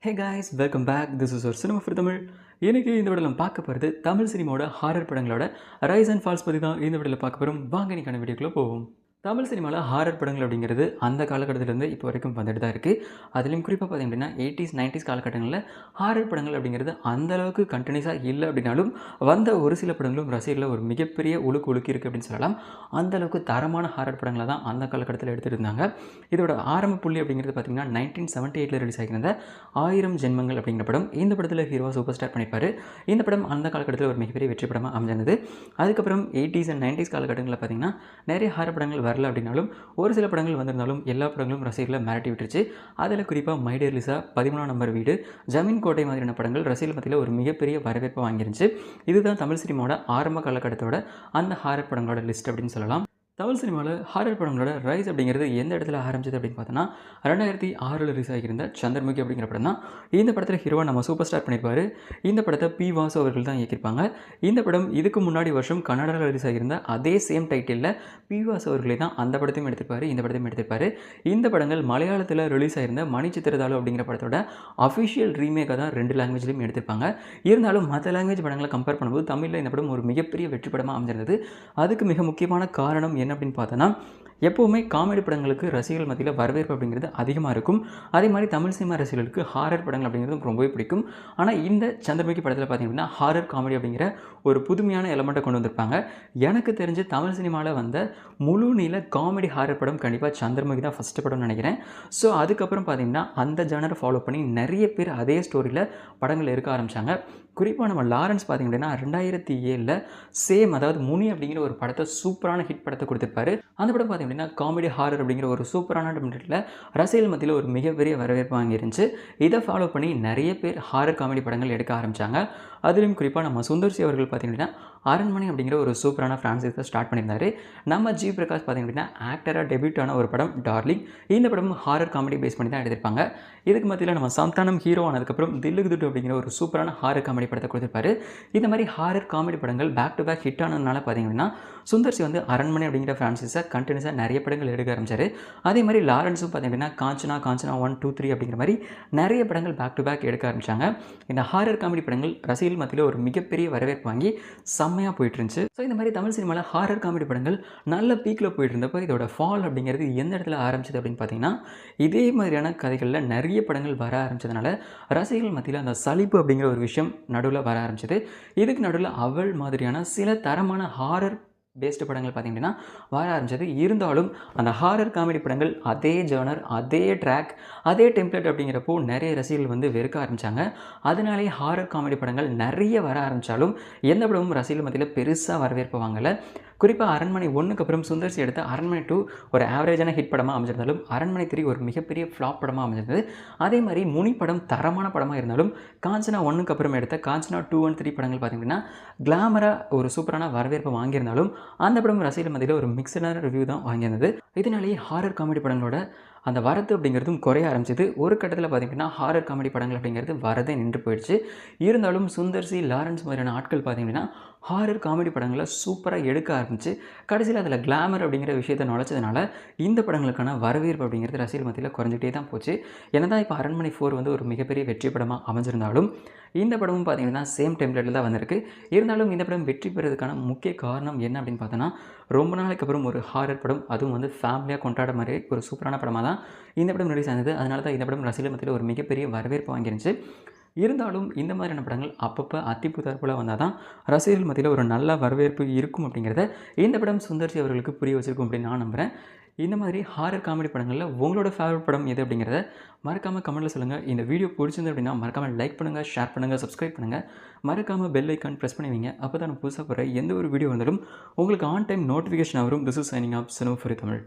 Hey guys, welcome back. This is ஒரு cinema for Tamil. இன்றைக்கி இந்த வீடியோவில் நம்ம பார்க்க போகிறது தமிழ் சினிமாவோட ஹாரர் படங்களோட ரைஸ் அண்ட் ஃபால்ஸ் பற்றி தான் இந்த வீடியோவில் பார்க்க போகிறோம். வாங்க இன்னைக்கான வீடியோக்குள்ளே போவோம். தமிழ் சினிமாவில் ஹாரர் படங்கள் அப்படிங்கிறது அந்த காலகட்டத்திலேருந்து இப்போ வரைக்கும் வந்துட்டு தான் இருக்குது. அதுலேயும் குறிப்பாக பார்த்திங்க அப்படின்னா 80s 90s காலகட்டங்களில் ஹாரர் படங்கள் அப்படிங்கிறது அந்தளவுக்கு கண்டினியூஸாக இல்லை அப்படின்னாலும் வந்த ஒரு சில படங்களும் ரசிகர்களில் ஒரு மிகப்பெரிய உலுக்கி இருக்குது அப்படின்னு சொல்லலாம். அந்தளவுக்கு தரமான ஹாரர் படங்களை தான் அந்த காலகட்டத்தில் எடுத்துகிட்டு இருந்தாங்க. இதோட ஆரம்ப புள்ளி அப்படிங்கிறது பார்த்திங்கன்னா 1978 ரிலீஸ் ஆகியிருந்த 1000 ஜென்மங்கள் அப்படிங்கிற படம். இந்த படத்தில் ஹீரோ சூப்பர் ஸ்டார் பண்ணியிருப்பார். இந்த படம் அந்த காலகட்டத்தில் ஒரு மிகப்பெரிய வெற்றி படமாக அமைஞ்சிருந்தது. அதுக்கப்புறம் 80s and 90s காலகட்டங்களில் பார்த்திங்கன்னா நிறைய ஹாரர் படங்கள் வரல அப்படின்னாலும் ஒரு சில படங்கள் வந்திருந்தாலும் எல்லா படங்களும் ரசிகர்களை மிரட்டி விட்டுருச்சு. அதில் குறிப்பாக மை டியர் லிசா, 13ஆம் நம்பர் வீடு, ஜமீன் கோட்டை மாதிரியான படங்கள் ரசிகர்கள் மத்தியில் ஒரு மிகப்பெரிய வரவேற்பை வாங்கிருந்துச்சு. இதுதான் தமிழ் சினிமாவோட ஆரம்ப காலகட்டத்தோட அந்த ஹாரர் படங்களோட லிஸ்ட் அப்படின்னு சொல்லலாம். தமிழ் சினிமாவில் ஹாரர் படங்களோட ரைஸ் அப்படிங்கிறது எந்த இடத்துல ஆரம்பிச்சது அப்படின்னு பார்த்தோன்னா 2006 ரிலீஸ் ஆகியிருந்த சந்திரமுகி அப்படிங்கிற படம் தான். இந்த படத்தில் ஹீரோவாக நம்ம சூப்பர் ஸ்டார் பண்ணியிருப்பார். இந்த படத்தை பி வாசு அவர்கள் தான் இயக்கியிருப்பாங்க. இந்த படம் இதுக்கு முன்னாடி வருஷம் கன்னடாவில் ரிலீஸ் ஆகியிருந்த அதே சேம் டைட்டிலில் பி வாசு அவர்களே தான் அந்த படத்தையும் எடுத்திருப்பார், இந்த படத்தையும் எடுத்திருப்பார். இந்த படங்கள் மலையாளத்தில் ரிலீஸ் ஆகியிருந்த மணிச்சித்திரதாளு அப்படிங்கிற படத்தோட அஃபிஷியல் ரீமேக்காக தான் 2 லாங்குவேஜ்லையும் எடுத்திருப்பாங்க. இருந்தாலும் மற்ற லாங்குவேஜ் படங்களை கம்பேர் பண்ணும்போது தமிழில் இந்த படம் ஒரு மிகப்பெரிய வெற்றி படமாக அமைஞ்சிருந்தது. அதுக்கு மிக முக்கியமான காரணம் என்ன அப்படின்னு பார்த்தோன்னா, எப்போவுமே காமெடி படங்களுக்கு ரசிகர்கள் மத்தியில் வரவேற்பு அப்படிங்கிறது அதிகமாக இருக்கும். அதே மாதிரி தமிழ் சினிமா ரசிகர்களுக்கு ஹாரர் படங்கள் அப்படிங்கிறது ரொம்பவே பிடிக்கும். ஆனால் இந்த சந்திரமுகி படத்தில் பார்த்திங்க அப்படின்னா ஹாரர் காமெடி அப்படிங்கிற ஒரு புதுமையான எலமெண்ட்டை கொண்டு வந்திருப்பாங்க. எனக்கு தெரிஞ்சு தமிழ் சினிமாவில் வந்த முழு நீள காமெடி ஹாரர் படம் கண்டிப்பாக சந்திரமுகி தான் ஃபஸ்ட்டு படம்னு நினைக்கிறேன். ஸோ அதுக்கப்புறம் பார்த்திங்கன்னா அந்த ஜானரை ஃபாலோ பண்ணி நிறைய பேர் அதே ஸ்டோரியில் படங்கள் எடுக்க ஆரம்பித்தாங்க. குறிப்பாக நம்ம லாரன்ஸ் பார்த்திங்க அப்படின்னா 2007 சேம், அதாவது முனி அப்படிங்கிற ஒரு படத்தை சூப்பரான ஹிட் படத்தை கொடுத்துருப்பாரு. அந்த படம் பார்த்திங்க அப்படின்னா காமெடி ஹாரர் அப்படிங்கிற ஒரு சூப்பரான டெம்ப்ளேட்டில் ரசிகர்கள் மத்தியில் ஒரு மிகப்பெரிய வரவேற்பு வாங்கிருந்துச்சு. இதை ஃபாலோ பண்ணி நிறைய பேர் ஹாரர் காமெடி படங்கள் எடுக்க ஆரம்பித்தாங்க. அதுலேயும் குறிப்பாக நம்ம சுந்தர்சி அவர்கள் பார்த்திங்க அப்படின்னா அரண்மனை அப்படிங்கிற ஒரு சூப்பரான ஃப்ரான்சைஸை ஸ்டார்ட் பண்ணியிருந்தார். நம்ம ஜி பிரகாஷ் பார்த்திங்க அப்படின்னா ஆக்டராக டெபியூட் ஆன ஒரு படம் டார்லிங். இந்த படம் ஹாரர் காமெடி பேஸ் பண்ணி தான் எடுத்திருப்பாங்க. இதுக்கு மத்தியில் நம்ம சந்தானம் ஹீரோ ஆனதுக்கப்புறம் தில்லுக்கு துட்டு அப்படிங்கிற ஒரு சூப்பரான ஹாரர் காமெடி படத்தை கொடுத்துருப்பாரு. இந்த மாதிரி ஹாரர் காமெடி படங்கள் பேக் டு பேக் ஹிட் ஆனதுனால பார்த்திங்க அப்படின்னா சுந்தர்சி வந்து அரண்மனை அப்படிங்கிற ஃப்ரான்சைஸை கண்டினியூஸாக நிறைய படங்கள் எடுக்க ஆரம்பிச்சார். அதே மாதிரி லாரன்ஸும் பார்த்திங்க அப்படின்னா காஞ்சனா 1, 2, 3 அப்படிங்கிற மாதிரி நிறைய படங்கள் பேக் டு பேக் எடுக்க ஆரம்பித்தாங்க. இந்த ஹாரர் காமெடி படங்கள் ரசிகர்கள் மத்தியில் ஒரு மிகப்பெரிய வரவேற்பு வாங்கி செம்மையாக போயிட்டு இருந்துச்சு. ஸோ இந்த மாதிரி தமிழ் சினிமாவில் ஹாரர் காமெடி படங்கள் நல்ல பீக்கில் போயிட்டு இருந்தப்போ இதோட ஃபால் அப்படிங்கிறது எந்த இடத்துல ஆரம்பிச்சது அப்படின்னு பார்த்தீங்கன்னா, இதே மாதிரியான கதைகளில் நிறைய படங்கள் வர ஆரம்பிச்சதுனால ரசிகர்கள் மத்தியில் அந்த சலிப்பு அப்படிங்கிற ஒரு விஷயம் நடுவில் வர ஆரம்பிச்சது. இதுக்கு நடுவில் அவள் மாதிரியான சில தரமான ஹாரர் பேஸ்டு படங்கள் பார்த்திங்க அப்படின்னா வர ஆரம்பிச்சது. இருந்தாலும் அந்த ஹாரர் காமெடி படங்கள் அதே ஜானர், அதே ட்ராக், அதே டெம்ப்ளேட் அப்படிங்கிறப்போ நிறைய ரசிகர்கள் வந்து வெறுக்க ஆரம்பித்தாங்க. அதனாலே ஹாரர் காமெடி படங்கள் நிறைய வர ஆரம்பித்தாலும் எந்த படமும் ரசிகர்கள் மத்தியில் பெருசாக வரவேற்பு வாங்கலை. குறிப்பாக அரண்மனை 1க்கு அப்புறம் சுந்தர்சி எடுத்த அரண்மனை 2 ஒரு ஆவரேஜான ஹிட் படமாக அமைஞ்சிருந்தாலும் அரண்மனை 3 ஒரு மிகப்பெரிய ஃப்ளாப் படமாக அமைஞ்சிருந்தது. அதே மாதிரி முனி படம் தரமான படமாக இருந்தாலும் காஞ்சனா 1க்கு அப்புறம் எடுத்த காஞ்சனா 2 and 3 படங்கள் பார்த்திங்கன்னா கிளாமராக ஒரு சூப்பரான வரவேற்பை வாங்கியிருந்தாலும் அந்த படம் ரசிகர்கள் மத்தியில் ஒரு மிக்சடான ரிவ்யூ தான் வாங்கியிருந்தது. இதனாலேயே ஹாரர் காமெடி படங்களோட அந்த வரது அப்படிங்கிறதும் குறைய ஆரம்பிச்சது. ஒரு கட்டத்தில் பார்த்திங்கன்னா ஹாரர் காமெடி படங்கள் அப்படிங்கிறது வரதே நின்று போயிடுச்சு. இருந்தாலும் சுந்தர்சி, லாரன்ஸ் மாதிரியான ஆட்கள் பார்த்திங்கன்னா ஹாரர் காமெடி படங்களை சூப்பராக எடுக்க ஆரம்பிச்சு கடைசியில் அதில் கிளாமர் அப்படிங்கிற விஷயத்தை நுழைச்சதுனால இந்த படங்களுக்கான வரவேற்பு அப்படிங்கிறது ரசிகர்கள் மத்தியில் குறைஞ்சிட்டே தான் போச்சு. என்னதான் இப்போ அரண்மனை 4 வந்து ஒரு மிகப்பெரிய வெற்றி படமாக அமைஞ்சிருந்தாலும் இந்த படமும் பார்த்திங்கன்னா சேம் டெம்ப்ளேட்டில் தான் வந்திருக்கு. இருந்தாலும் இந்த படம் வெற்றி பெறதுக்கான முக்கிய காரணம் என்ன அப்படின்னு பார்த்தோன்னா, ரொம்ப நாளைக்கு அப்புறம் ஒரு ஹாரர் படம், அதுவும் வந்து ஃபேமிலியாக கொண்டாட மாதிரி ஒரு சூப்பரான படமாக தான் இந்த படம் ரிலீஸ் ஆனது. அதனால தான் இந்த படம் ரசிகர்கள் மத்தியில் ஒரு மிகப்பெரிய வரவேற்பு வாங்கிருந்துச்சு. இருந்தாலும் இந்த மாதிரியான படங்கள் அப்பப்போ அத்திப்புத்தாற்போல் வந்தால் தான் ரசிகர்கள் மத்தியில் ஒரு நல்ல வரவேற்பு இருக்கும் அப்படிங்கிறத இந்த படம் சுந்தர்சி அவர்களுக்கு புரிய வச்சிருக்கும் அப்படின்னு நான் நம்புகிறேன். இந்த மாதிரி ஹாரர் காமெடி படங்களில் உங்களோட ஃபேவரட் படம் எது அப்படிங்கிறத மறக்காமல் கமெண்ட்டில் சொல்லுங்கள். இந்த வீடியோ பிடிச்சிருந்து அப்படின்னா மறக்காமல் லைக் பண்ணுங்கள், ஷேர் பண்ணுங்கள், சப்ஸ்கிரைப் பண்ணுங்கள். மறக்காமல் பெல் ஐக்கான் ப்ரெஸ் பண்ணி வைங்க. அப்போ தான் புதுசாக போகிற எந்த ஒரு வீடியோ வந்தாலும் உங்களுக்கு ஆன் டைம் நோட்டிஃபிகேஷன் வரும். This is signing off cinema for Tamil.